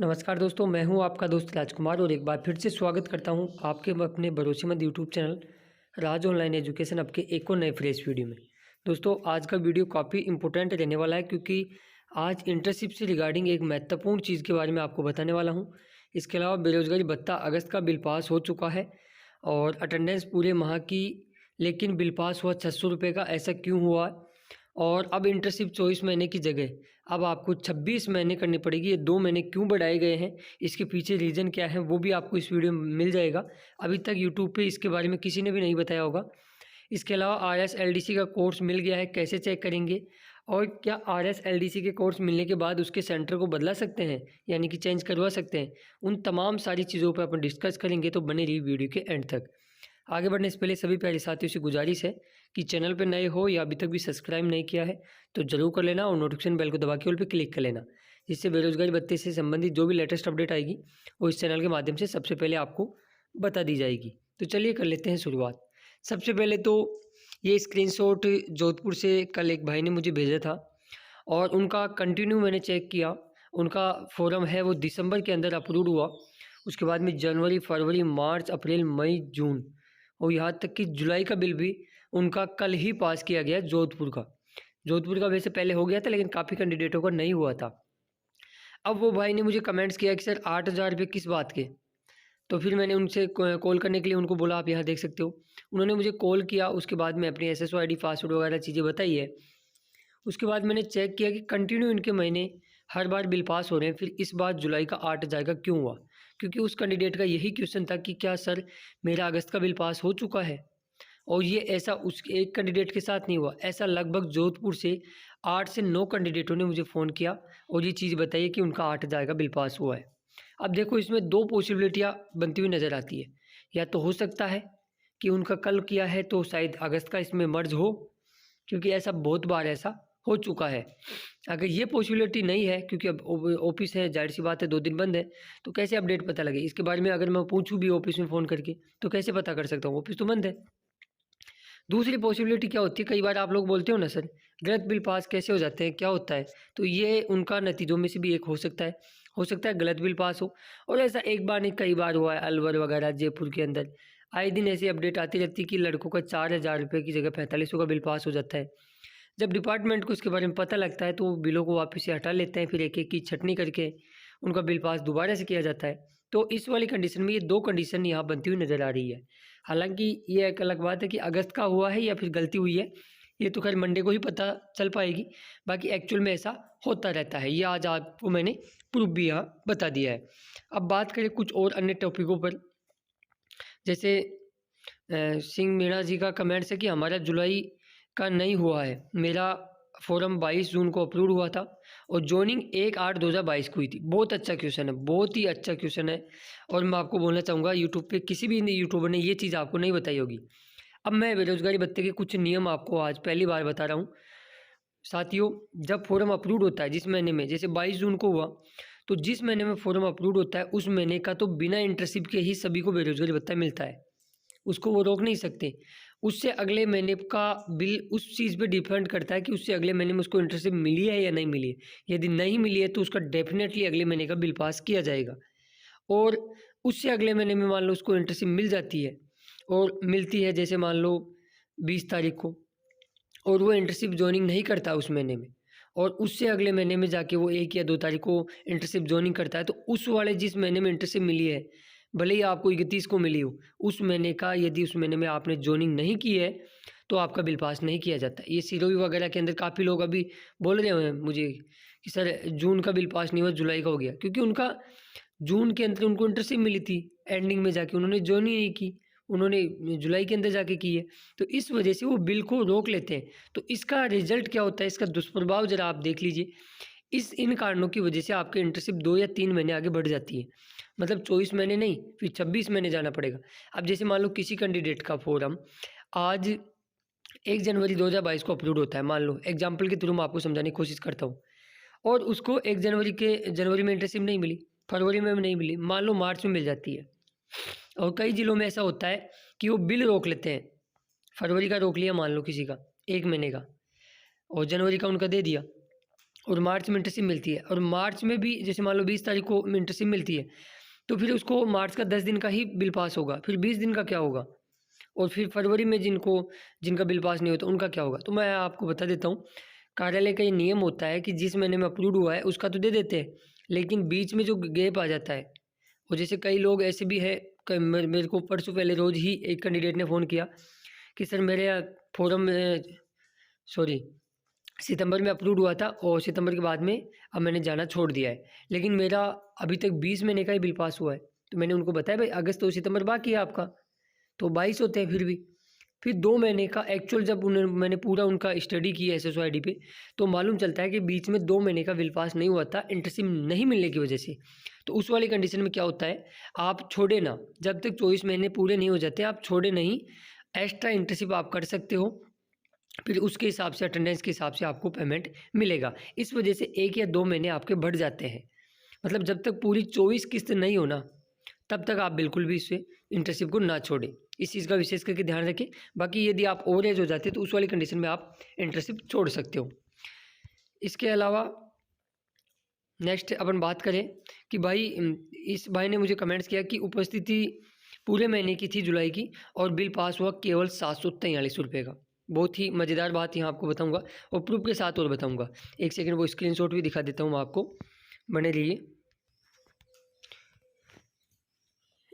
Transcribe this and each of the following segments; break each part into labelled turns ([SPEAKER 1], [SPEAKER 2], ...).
[SPEAKER 1] नमस्कार दोस्तों, मैं हूं आपका दोस्त राजकुमार और एक बार फिर से स्वागत करता हूं आपके अपने भरोसेमंद यूट्यूब चैनल राज ऑनलाइन एजुकेशन आपके एक और नए फ्रेश वीडियो में। दोस्तों, आज का वीडियो काफ़ी इंपॉर्टेंट रहने वाला है क्योंकि आज इंटर्नशिप से रिगार्डिंग एक महत्वपूर्ण चीज़ के बारे में आपको बताने वाला हूँ। इसके अलावा बेरोजगारी भत्ता अगस्त का बिल पास हो चुका है और अटेंडेंस पूरे माह की, लेकिन बिल पास हुआ 600 रुपये का, ऐसा क्यों हुआ? और अब इंटर्नशिप 24 महीने की जगह अब आपको 26 महीने करनी पड़ेगी। ये 2 महीने क्यों बढ़ाए गए हैं, इसके पीछे रीज़न क्या है, वो भी आपको इस वीडियो में मिल जाएगा। अभी तक यूट्यूब पे इसके बारे में किसी ने भी नहीं बताया होगा। इसके अलावा RSLDC का कोर्स मिल गया है, कैसे चेक करेंगे? और क्या RSLDC के कोर्स मिलने के बाद उसके सेंटर को बदला सकते हैं, यानी कि चेंज करवा सकते हैं? उन तमाम सारी चीज़ों पर अपन डिस्कस करेंगे, तो बने रहिए वीडियो के एंड तक। आगे बढ़ने से पहले सभी प्यारे साथियों से गुजारिश है कि चैनल पर नए हो या अभी तक भी सब्सक्राइब नहीं किया है तो जरूर कर लेना और नोटिफिकेशन बेल को दबा के ऑल पे क्लिक कर लेना, जिससे बेरोजगारी भत्ते से संबंधित जो भी लेटेस्ट अपडेट आएगी वो इस चैनल के माध्यम से सबसे पहले आपको बता दी जाएगी। तो चलिए कर लेते हैं शुरुआत। सबसे पहले तो ये स्क्रीनशॉट जोधपुर से कल एक भाई ने मुझे भेजा था और उनका कंटिन्यू मैंने चेक किया। उनका फॉर्म है वो दिसंबर के अंदर अप्रूव हुआ, उसके बाद में जनवरी, फरवरी, मार्च, अप्रैल, मई, जून और यहाँ तक कि जुलाई का बिल भी उनका कल ही पास किया गया। जोधपुर का वैसे पहले हो गया था, लेकिन काफ़ी कैंडिडेटों का नहीं हुआ था। अब वो भाई ने मुझे कमेंट्स किया कि सर 8,000 रुपये किस बात के? तो फिर मैंने उनसे कॉल करने के लिए उनको बोला आप यहाँ देख सकते हो। उन्होंने मुझे कॉल किया, उसके बाद में अपनी SSO ID, पासवर्ड वगैरह चीज़ें बताई है। उसके बाद मैंने चेक किया कि कंटिन्यू इनके महीने हर बार बिल पास हो रहे हैं। फिर इस बार जुलाई का 8,000 का क्यों हुआ? क्योंकि उस कैंडिडेट का यही क्वेश्चन था कि क्या सर मेरा अगस्त का बिल पास हो चुका है? और ये ऐसा उस एक कैंडिडेट के साथ नहीं हुआ, ऐसा लगभग जोधपुर से 8 से 9 कैंडिडेटों ने मुझे फ़ोन किया और ये चीज़ बताई कि उनका 8,000 का बिल पास हुआ है। अब देखो, इसमें 2 पॉसिबिलिटियाँ बनती हुई नज़र आती है। या तो हो सकता है कि उनका कल किया है तो शायद अगस्त का इसमें मर्ज हो, क्योंकि ऐसा बहुत बार ऐसा हो चुका है। अगर ये पॉसिबिलिटी नहीं है, क्योंकि अब ऑफिस है, जाहिर सी बात है 2 दिन बंद है, तो कैसे अपडेट पता लगे? इसके बारे में अगर मैं पूछूँ भी ऑफिस में फ़ोन करके तो कैसे पता कर सकता हूँ? ऑफिस तो बंद है। दूसरी पॉसिबिलिटी क्या होती है, कई बार आप लोग बोलते हो ना सर गलत बिल पास कैसे हो जाते हैं, क्या होता है? तो ये उनका नतीजों में से भी एक हो सकता है। हो सकता है गलत बिल पास हो, और ऐसा एक बार नहीं कई बार हुआ है। अलवर वगैरह जयपुर के अंदर आए दिन ऐसी अपडेट आती रहती है कि लड़कों का 4,000 रुपये की जगह 4500 का बिल पास हो जाता है। जब डिपार्टमेंट को इसके बारे में पता लगता है तो वो बिलों को वापस से हटा लेते हैं, फिर एक-एक की छँटनी करके उनका बिल पास दोबारा से किया जाता है। तो इस वाली कंडीशन में ये 2 कंडीशन यहाँ बनती हुई नज़र आ रही है। हालाँकि ये एक अलग बात है कि अगस्त का हुआ है या फिर गलती हुई है, ये तो खैर मंडे को ही पता चल पाएगी। बाकी एक्चुअल में ऐसा होता रहता है, ये आज आपको मैंने प्रूफ़ भी यहाँ बता दिया है। अब बात करें कुछ और अन्य टॉपिकों पर, जैसे सिंह मीणा जी का कमेंट्स है कि हमारा जुलाई का नहीं हुआ है। मेरा फॉर्म 22 जून को अप्रूव हुआ था और जॉइनिंग 1/8/2022 को हुई थी। बहुत अच्छा क्वेश्चन है, बहुत ही अच्छा क्वेश्चन है। और मैं आपको बोलना चाहूँगा, यूट्यूब पे किसी भी यूट्यूबर ने ये चीज़ आपको नहीं बताई होगी। अब मैं बेरोज़गारी भत्ते के कुछ नियम आपको आज पहली बार बता रहा हूँ। साथियों, जब फॉर्म अप्रूव होता है जिस महीने में, जैसे 22 जून को हुआ, तो जिस महीने में फॉर्म अप्रूव होता है उस महीने का तो बिना इंटर्नशिप के ही सभी को बेरोज़गारी भत्ता मिलता है। उसको वो रोक नहीं सकते। उससे अगले महीने का बिल उस चीज़ पे डिपेंड करता है कि उससे अगले महीने में उसको इंटर्नशिप मिली है या नहीं मिली है। यदि नहीं मिली है तो उसका डेफ़िनेटली अगले महीने का बिल पास किया जाएगा। और उससे अगले महीने में मान लो उसको इंटर्नशिप मिल जाती है और मिलती है, जैसे मान लो 20 तारीख को, और वो इंटर्नशिप जॉइनिंग नहीं करता उस महीने में, और उससे अगले महीने में जाके वो 1 या 2 तारीख को इंटर्नशिप जॉइनिंग करता है, तो उस वाले जिस महीने में इंटर्नशिप मिली है, भले ही आपको 31 को मिली हो, उस महीने का यदि उस महीने में आपने जॉइनिंग नहीं की है तो आपका बिल पास नहीं किया जाता। ये सिरोही वगैरह के अंदर काफ़ी लोग अभी बोल रहे हैं मुझे कि सर जून का बिल पास नहीं हुआ, जुलाई का हो गया, क्योंकि उनका जून के अंदर उनको इंटर्नशिप मिली थी, एंडिंग में जाके उन्होंने जॉइन ही नहीं की, उन्होंने जुलाई के अंदर जाके की है, तो इस वजह से वो बिल को रोक लेते हैं। तो इसका रिजल्ट क्या होता है, इसका दुष्प्रभाव ज़रा आप देख लीजिए। इन कारणों की वजह से आपकी इंटर्नशिप 2 या 3 महीने आगे बढ़ जाती है। मतलब 24 महीने नहीं, फिर 26 महीने जाना पड़ेगा। अब जैसे मान लो किसी कैंडिडेट का फॉर्म आज 1 जनवरी 2022 को अप्रूव होता है, मान लो एग्जाम्पल के थ्रू मैं आपको समझाने की कोशिश करता हूँ, और उसको 1 जनवरी में इंटर्नशिप नहीं मिली, फरवरी में भी नहीं मिली, मान लो मार्च में मिल जाती है। और कई ज़िलों में ऐसा होता है कि वो बिल रोक लेते हैं। फरवरी का रोक लिया मान लो किसी का 1 महीने का, और जनवरी का उनका दे दिया, और मार्च में इंटर्नशिप मिलती है, और मार्च में भी जैसे मान लो 20 तारीख को इंटर्नशिप मिलती है, तो फिर उसको मार्च का 10 दिन का ही बिल पास होगा, फिर 20 दिन का क्या होगा, और फिर फरवरी में जिनका बिल पास नहीं होता उनका क्या होगा। तो मैं आपको बता देता हूँ, कार्यालय का ये नियम होता है कि जिस महीने में अप्रूव हुआ है उसका तो दे देते हैं, लेकिन बीच में जो गैप आ जाता है, और जैसे कई लोग ऐसे भी है, मेरे को परसों पहले रोज़ ही एक कैंडिडेट ने फ़ोन किया कि सर मेरे फॉर्म सितंबर में अप्रूव हुआ था और सितंबर के बाद में अब मैंने जाना छोड़ दिया है, लेकिन मेरा अभी तक 20 महीने का ही बिल पास हुआ है। तो मैंने उनको बताया भाई अगस्त और सितंबर बाकी है आपका, तो 22 होते हैं फिर 2 महीने का एक्चुअल जब मैंने पूरा उनका स्टडी किया SSOID पे, तो मालूम चलता है कि बीच में 2 महीने का बिल पास नहीं हुआ था इंटर्नशिप नहीं मिलने की वजह से। तो उस वाली कंडीशन में क्या होता है, आप छोड़े ना, जब तक 24 महीने पूरे नहीं हो जाते आप छोड़े नहीं, एक्स्ट्रा इंटर्नशिप आप कर सकते हो, फिर उसके हिसाब से अटेंडेंस के हिसाब से आपको पेमेंट मिलेगा। इस वजह से 1 या 2 महीने आपके बढ़ जाते हैं, मतलब जब तक पूरी 24 किस्त नहीं हो ना तब तक आप बिल्कुल भी इससे इंटर्नशिप को ना छोड़ें, इस चीज़ का विशेष करके ध्यान रखें। बाकी यदि आप ओवर एज हो जाते हैं तो उस वाली कंडीशन में आप इंटर्नशिप छोड़ सकते हो। इसके अलावा नेक्स्ट अपन बात करें कि भाई इस भाई ने मुझे कमेंट्स किया कि उपस्थिति पूरे महीने की थी जुलाई की और बिल पास हुआ केवल 743 रुपये का। बहुत ही मज़ेदार बात यहाँ आपको बताऊँगा और प्रूफ के साथ और बताऊँगा। एक सेकंड वो स्क्रीनशॉट भी दिखा देता हूँ आपको, बने रहिए।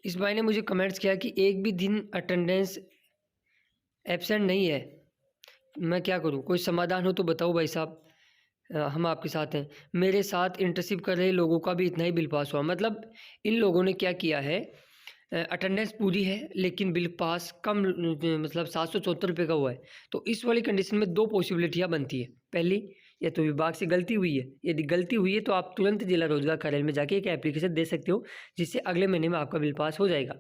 [SPEAKER 1] इस भाई ने मुझे कमेंट्स किया कि एक भी दिन अटेंडेंस एब्सेंट नहीं है, मैं क्या करूँ, कोई समाधान हो तो बताओ भाई साहब, हम आपके साथ हैं। मेरे साथ इंटर्नशिप कर रहे लोगों का भी इतना ही बिल पास हुआ, मतलब इन लोगों ने क्या किया है, अटेंडेंस पूरी है लेकिन बिल पास कम, मतलब 774 रुपये का हुआ है। तो इस वाली कंडीशन में 2 पॉसिबिलिटियाँ बनती है। पहली, या तो विभाग से गलती हुई है, यदि गलती हुई है तो आप तुरंत जिला रोजगार कार्यालय में जाके एक एप्लीकेशन दे सकते हो जिससे अगले महीने में आपका बिल पास हो जाएगा।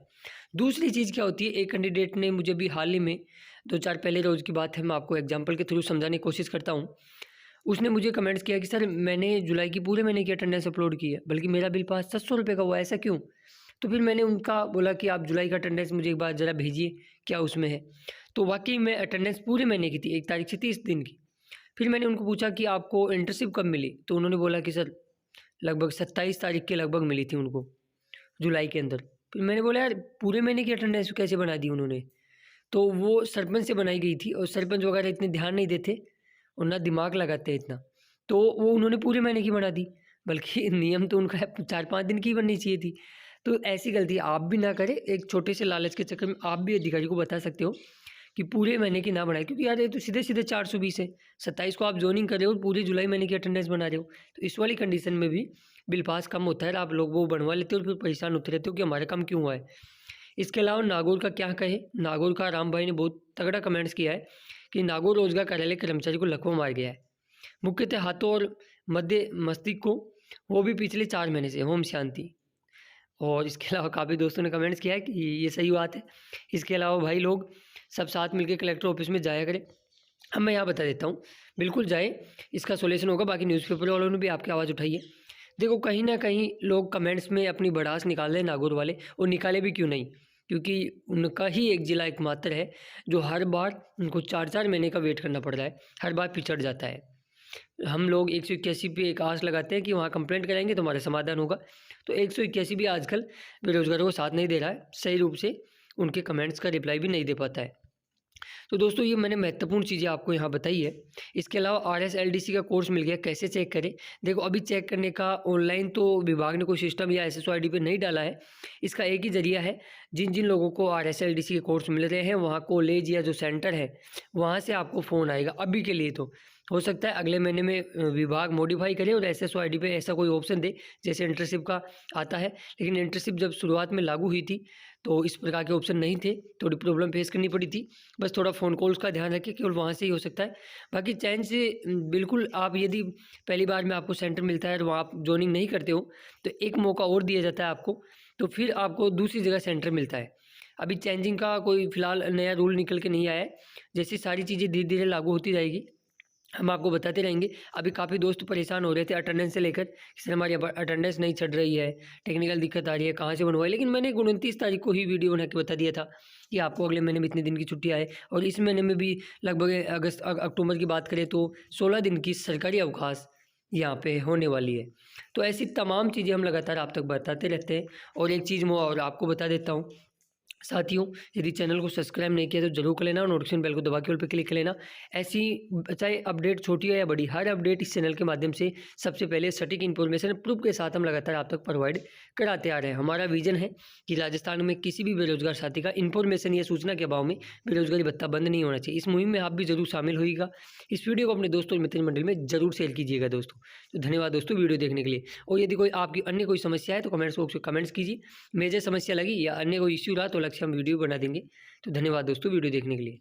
[SPEAKER 1] दूसरी चीज़ क्या होती है, एक कैंडिडेट ने मुझे भी हाल ही में 2-4 पहले रोज़ की बात है, मैं आपको एग्जाम्पल के थ्रू समझाने की कोशिश करता हूँ। उसने मुझे कमेंट्स किया कि सर मैंने जुलाई की पूरे महीने की अटेंडेंस अपलोड की है, बल्कि मेरा बिल पास 700 रुपये का हुआ है, ऐसा क्यों? तो फिर मैंने उनका बोला कि आप जुलाई का अटेंडेंस मुझे एक बार ज़रा भेजिए, क्या उसमें है। तो वाकई में अटेंडेंस पूरे महीने की थी, 1 तारीख से 30 दिन की। फिर मैंने उनको पूछा कि आपको इंटर्नशिप कब मिली, तो उन्होंने बोला कि सर लगभग 27 तारीख के लगभग मिली थी उनको, जुलाई के अंदर। फिर मैंने बोला यार पूरे महीने की अटेंडेंस कैसे बना दी उन्होंने? तो वो सरपंच से बनाई गई थी और सरपंच वगैरह इतने ध्यान नहीं देते और ना दिमाग लगाते हैं इतना, तो वो उन्होंने पूरे महीने की बना दी, बल्कि नियम तो उनका 4-5 दिन की बननी चाहिए थी। तो ऐसी गलती आप भी ना करें, एक छोटे से लालच के चक्कर में आप भी अधिकारी को बता सकते हो कि पूरे महीने की ना बनाए, क्योंकि यार ये तो सीधे-सीधे 420 है, 27 को आप जॉइनिंग कर रहे हो और पूरे जुलाई महीने की अटेंडेंस बना रहे हो। तो इस वाली कंडीशन में भी बिल पास कम होता है, आप लोग वो बनवा लेते हो और फिर परेशान होते रहते हो कि हमारा कम क्यों हुआ है। इसके अलावा नागौर का क्या कहे, नागौर का राम भाई ने बहुत तगड़ा कमेंट्स किया है कि नागौर रोजगार कार्यालय कर्मचारी को लकवा मार गया है, मुख्यतः हाथों और मध्य मस्तिष्क को, वो भी पिछले 4 महीने से, होम शांति। और इसके अलावा काफ़ी दोस्तों ने कमेंट्स किया है कि ये सही बात है। इसके अलावा भाई लोग सब साथ मिलकर कलेक्टर ऑफिस में जाया करें। अब मैं यहाँ बता देता हूँ, बिल्कुल जाए, इसका सॉल्यूशन होगा। बाकी न्यूज़पेपर वालों ने भी आपकी आवाज़ उठाई है। देखो कहीं ना कहीं लोग कमेंट्स में अपनी भड़ास निकाल रहे हैं नागौर वाले, और निकाले भी क्यों नहीं, क्योंकि उनका ही एक ज़िला एकमात्र है जो हर बार उनको 4-4 महीने का वेट करना पड़ रहा है, हर बार पिछड़ जाता है। हम लोग 181 पे एक आस लगाते हैं कि वहाँ कंप्लेंट कराएंगे तो हमारा समाधान होगा, तो 181 भी आजकल बेरोजगारों को साथ नहीं दे रहा है, सही रूप से उनके कमेंट्स का रिप्लाई भी नहीं दे पाता है। तो दोस्तों ये मैंने महत्वपूर्ण चीज़ें आपको यहाँ बताई है। इसके अलावा RSLDC का कोर्स मिल गया, कैसे चेक करें? देखो अभी चेक करने का ऑनलाइन तो विभाग ने कोई सिस्टम या SSOID पे नहीं डाला है, इसका एक ही ज़रिया है, जिन जिन लोगों को RSLDC के कोर्स मिल रहे हैं वहाँ कॉलेज या जो सेंटर है वहाँ से आपको फ़ोन आएगा। अभी के लिए तो हो सकता है अगले महीने में विभाग मॉडिफाई करे और SSOID पे ऐसा कोई ऑप्शन दे जैसे इंटर्नशिप का आता है, लेकिन इंटर्नशिप जब शुरुआत में लागू हुई थी तो इस प्रकार के ऑप्शन नहीं थे, थोड़ी प्रॉब्लम फेस करनी पड़ी थी। बस थोड़ा फ़ोन कॉल्स का ध्यान रखें, केवल वहाँ से ही हो सकता है। बाकी चैन से बिल्कुल आप यदि पहली बार में आपको सेंटर मिलता है और वहाँ आप जॉइनिंग नहीं करते हो तो एक मौका और दिया जाता है आपको, तो फिर आपको दूसरी जगह सेंटर मिलता है। अभी चेंजिंग का कोई फ़िलहाल नया रूल निकल के नहीं आया है, जैसे सारी चीज़ें धीरे-धीरे लागू होती जाएगी हम आपको बताते रहेंगे। अभी काफ़ी दोस्त परेशान हो रहे थे अटेंडेंस से लेकर कि सर हमारी अटेंडेंस नहीं चढ़ रही है, टेक्निकल दिक्कत आ रही है, कहाँ से बनवाएं। लेकिन मैंने 29 तारीख को ही वीडियो बना के बता दिया था कि आपको अगले महीने में इतने दिन की छुट्टी आए, और इस महीने में भी लगभग अक्टूबर की बात करें तो 16 दिन की सरकारी अवकाश यहाँ पे होने वाली है। तो ऐसी तमाम चीज़ें हम लगातार आप तक बताते रहते हैं। और एक चीज़ मैं और आपको बता देता हूँ साथियों, यदि चैनल को सब्सक्राइब नहीं किया तो जरूर कर लेना और नोटिफिकेशन बेल को दबा के ऑल पे क्लिक कर लेना। ऐसी चाहे अपडेट छोटी हो या बड़ी, हर अपडेट इस चैनल के माध्यम से सबसे पहले सटीक इन्फॉर्मेशन प्रूफ के साथ हम लगातार आप तक प्रोवाइड कराते आ रहे हैं। हमारा विजन है कि राजस्थान में किसी भी बेरोजगार साथी का इन्फॉर्मेशन या सूचना के अभाव में बेरोजगारी भत्ता बंद नहीं होना चाहिए। इस मुहिम में आप भी जरूर शामिल होइएगा। इस वीडियो को अपने दोस्तों और मित्र मंडल में जरूर शेयर कीजिएगा दोस्तों। तो धन्यवाद दोस्तों वीडियो देखने के लिए। और यदि कोई आपकी अन्य कोई समस्या है तो कमेंट्स बॉक्स में कमेंट्स कीजिए। मेजर समस्या लगी या अन्य कोई इश्यू रहा तो अलग से हम वीडियो बना देंगे। तो धन्यवाद दोस्तों वीडियो देखने के लिए।